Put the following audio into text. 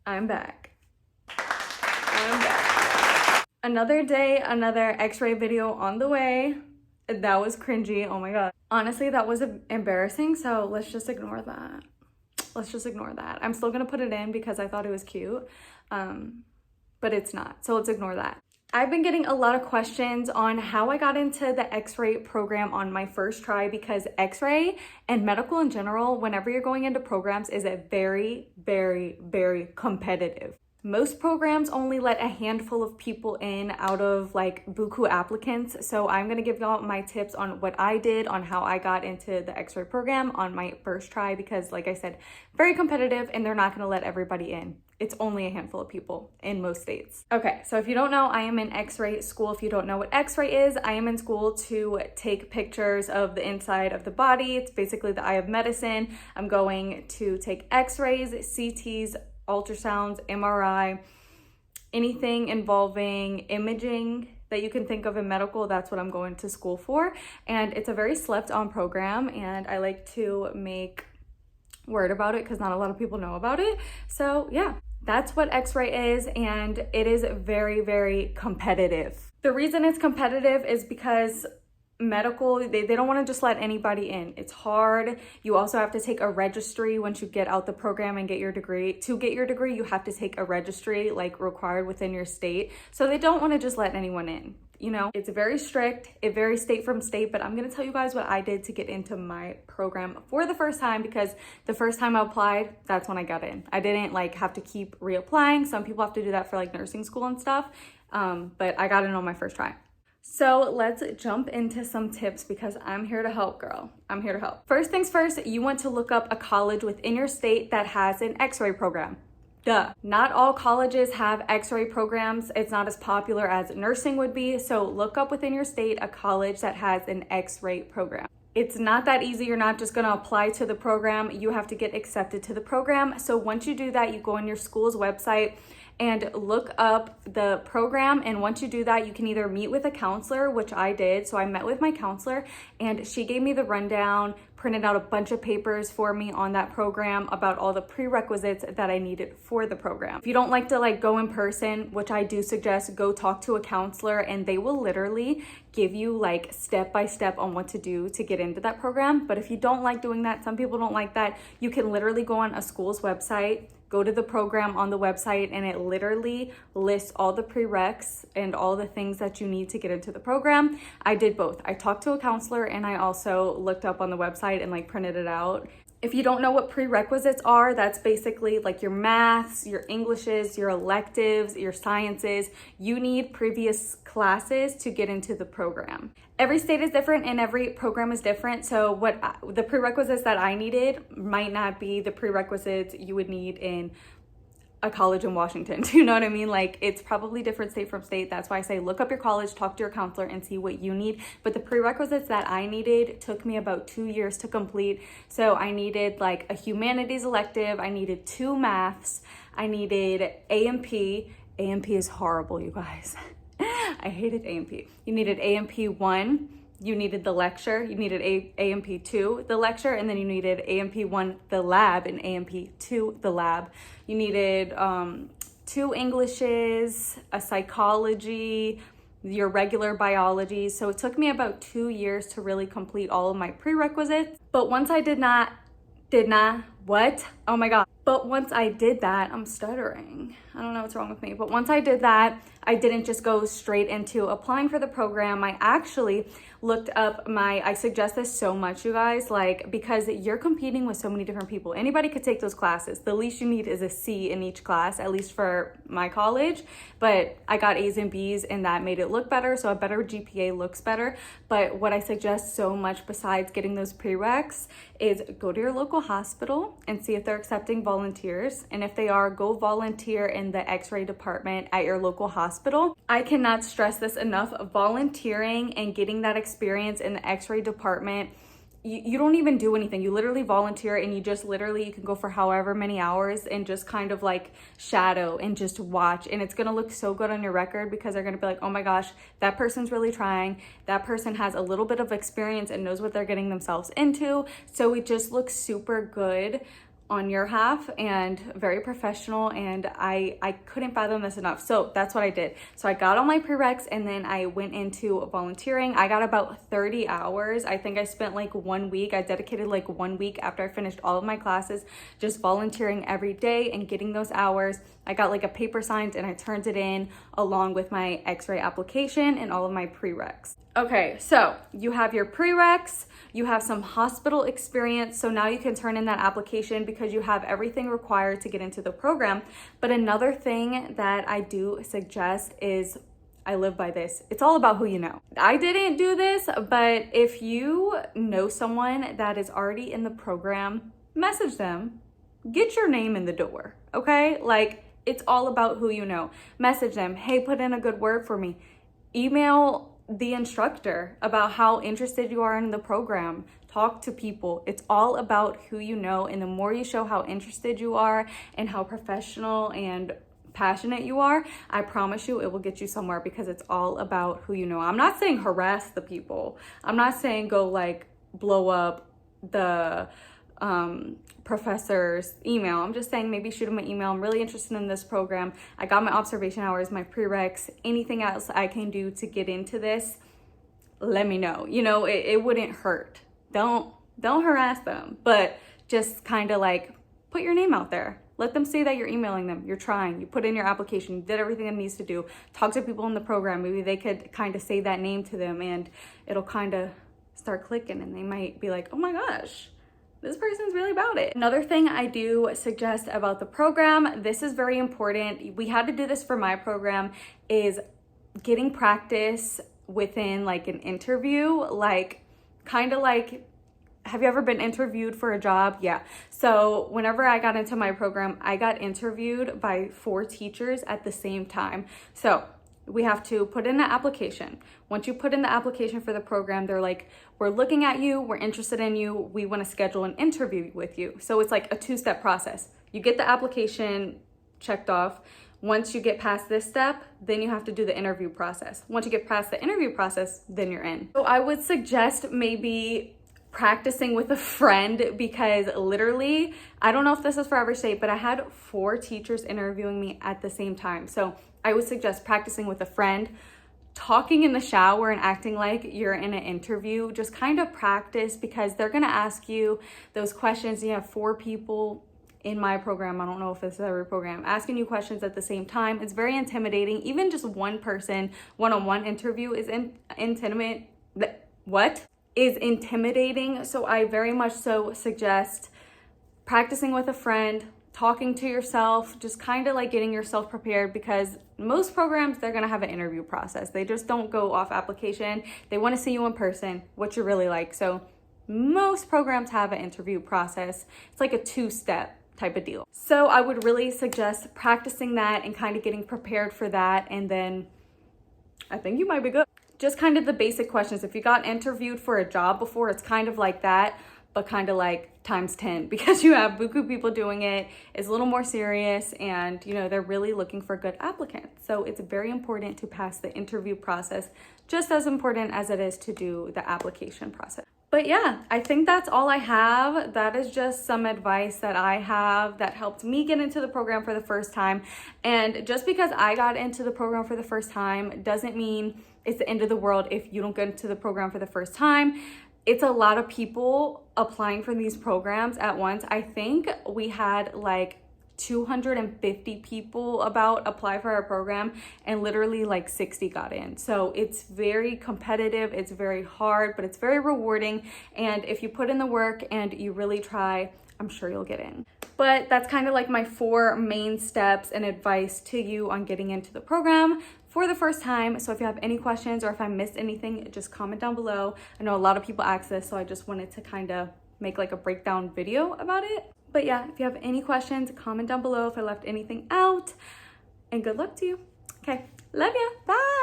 I'm back. Another day, another x-ray video on the way. That was cringy, oh my god. Honestly, that was embarrassing, so let's just ignore that. I'm still gonna put it in because I thought it was cute, but it's not, so let's ignore that. I've been getting a lot of questions on how I got into the x-ray program on my first try, because x-ray and medical in general, whenever you're going into programs, is a very, very, very competitive. Most programs only let a handful of people in out of like buku applicants. So I'm gonna give y'all my tips on what I did, on how I got into the x-ray program on my first try, because like I said, very competitive and they're not gonna let everybody in. It's only a handful of people in most states. Okay, so if you don't know, I am in x-ray school. If you don't know what x-ray is, I am in school to take pictures of the inside of the body. It's basically the eye of medicine. I'm going to take x-rays, CTs, ultrasounds, MRI, anything involving imaging that you can think of in medical. That's what I'm going to school for. And it's a very slept on program, and I like to make word about it because not a lot of people know about it. So yeah, that's what x-ray is, and it is very, very competitive. The reason it's competitive is because medical, they don't want to just let anybody in. It's hard. You also have to take a registry once you get out the program and get your degree. To get your degree, you have to take a registry like required within your state. So they don't want to just let anyone in. You know, it's very strict. It varies state from state, but I'm going to tell you guys what I did to get into my program for the first time, because the first time I applied, that's when I got in. I didn't like have to keep reapplying. Some people have to do that for like nursing school and stuff. But I got in on my first try. So let's jump into some tips, because I'm here to help, girl. I'm here to help. First things first, you want to look up a college within your state that has an x-ray program. Duh. Not all colleges have x-ray programs. It's not as popular as nursing would be. So look up within your state a college that has an x-ray program. It's not that easy. You're not just gonna apply to the program. You have to get accepted to the program. So once you do that, you go on your school's website and look up the program. And once you do that, you can either meet with a counselor, which I did. So I met with my counselor and she gave me the rundown, printed out a bunch of papers for me on that program about all the prerequisites that I needed for the program. If you don't like to like go in person, which I do suggest, go talk to a counselor and they will literally give you like step by step on what to do to get into that program. But if you don't like doing that, some people don't like that, you can literally go on a school's website, go to the program on the website, and it literally lists all the prereqs and all the things that you need to get into the program. I did both. I talked to a counselor and I also looked up on the website and like printed it out. If you don't know what prerequisites are, that's basically like your maths, your Englishes, your electives, your sciences. You need previous classes to get into the program. Every state is different and every program is different. So the prerequisites that I needed might not be the prerequisites you would need in a college in Washington. Do you know what I mean? Like, it's probably different state from state. That's why I say look up your college, talk to your counselor and see what you need. But the prerequisites that I needed took me about 2 years to complete. So I needed like a humanities elective, I needed 2 maths, I needed A&P. A&P is horrible, you guys. I hated A&P. You needed A&P 1, you needed the lecture, you needed A&P 2, the lecture, and then you needed A&P 1, the lab, and A&P 2, the lab. You needed 2 Englishes, a psychology, your regular biology. So it took me about 2 years to really complete all of my prerequisites. But once I oh my God. But once I did that, I'm stuttering. I don't know what's wrong with me. But once I did that, I didn't just go straight into applying for the program. I actually looked up I suggest this so much, you guys, like, because you're competing with so many different people. Anybody could take those classes. The least you need is a C in each class, at least for my college. But I got A's and B's and that made it look better. So a better GPA looks better. But what I suggest so much besides getting those prereqs is go to your local hospital and see if they're accepting volunteers. And if they are, go volunteer in the x-ray department at your local hospital. I cannot stress this enough. Volunteering and getting that experience in the x-ray department, you don't even do anything. You literally volunteer and you can go for however many hours and just kind of like shadow and just watch. And it's gonna look so good on your record because they're gonna be like, oh my gosh, that person's really trying. That person has a little bit of experience and knows what they're getting themselves into. So it just looks super good on your half and very professional, and I couldn't fathom this enough. So that's what I did. So I got all my prereqs and then I went into volunteering. I got about 30 hours. I think I spent like 1 week. I dedicated like 1 week after I finished all of my classes, just volunteering every day and getting those hours. I got like a paper signed and I turned it in along with my x-ray application and all of my prereqs. Okay, so you have your prereqs, you have some hospital experience, so now you can turn in that application because you have everything required to get into the program. But another thing that I do suggest is, I live by this, it's all about who you know. I didn't do this, but if you know someone that is already in the program, message them, get your name in the door, okay? Like, it's all about who you know. Message them, hey, put in a good word for me. Email the instructor about how interested you are in the program. Talk to people. It's all about who you know, and the more you show how interested you are and how professional and passionate you are, I promise you it will get you somewhere, because it's all about who you know. I'm not saying harass the people. I'm not saying go like blow up the professor's email. I'm just saying maybe shoot him an email. I'm really interested in this program. I got my observation hours, my prereqs, anything else I can do to get into this, let me know. You know, it wouldn't hurt. Don't harass them, but just kind of like put your name out there. Let them see that you're emailing them, you're trying, you put in your application, you did everything it needs to do. Talk to people in the program. Maybe they could kind of say that name to them and it'll kind of start clicking, and they might be like, oh my gosh, this person's really about it. Another thing I do suggest about the program, this is very important. We had to do this for my program, is getting practice within like an interview, like kind of like, have you ever been interviewed for a job? Yeah. So whenever I got into my program, I got interviewed by 4 teachers at the same time. So we have to put in an application. Once you put in the application for the program, they're like, we're looking at you, we're interested in you, we want to schedule an interview with you. So it's like a 2-step process. You get the application checked off. Once you get past this step, then you have to do the interview process. Once you get past the interview process, then you're in. So I would suggest maybe practicing with a friend, because literally, I don't know if this is for every state, but I had 4 teachers interviewing me at the same time. So I would suggest practicing with a friend, talking in the shower and acting like you're in an interview. Just kind of practice, because they're gonna ask you those questions. You have 4 people in my program, I don't know if it's every program, asking you questions at the same time. It's very intimidating. Even just one person, one-on-one interview is intimidating. So I very much so suggest practicing with a friend, talking to yourself, just kind of like getting yourself prepared, because most programs, they're gonna have an interview process. They just don't go off application. They wanna see you in person, what you're really like. So most programs have an interview process. It's like a 2-step type of deal. So I would really suggest practicing that and kind of getting prepared for that. And then I think you might be good. Just kind of the basic questions. If you got interviewed for a job before, it's kind of like that, but kind of like times 10, because you have buku people doing it. It's a little more serious, and you know, they're really looking for good applicants. So it's very important to pass the interview process, just as important as it is to do the application process. But yeah, I think that's all I have. That is just some advice that I have that helped me get into the program for the first time. And just because I got into the program for the first time doesn't mean it's the end of the world if you don't get into the program for the first time. It's a lot of people applying for these programs at once. I think we had like 250 people apply for our program, and literally like 60 got in. So it's very competitive, it's very hard, but it's very rewarding. And if you put in the work and you really try, I'm sure you'll get in. But that's kind of like my 4 main steps and advice to you on getting into the program for the first time. So if you have any questions or if I missed anything, just comment down below. I know a lot of people ask this, so I just wanted to kind of make like a breakdown video about it. But yeah, if you have any questions, comment down below if I left anything out. And good luck to you. Okay, love you. Bye.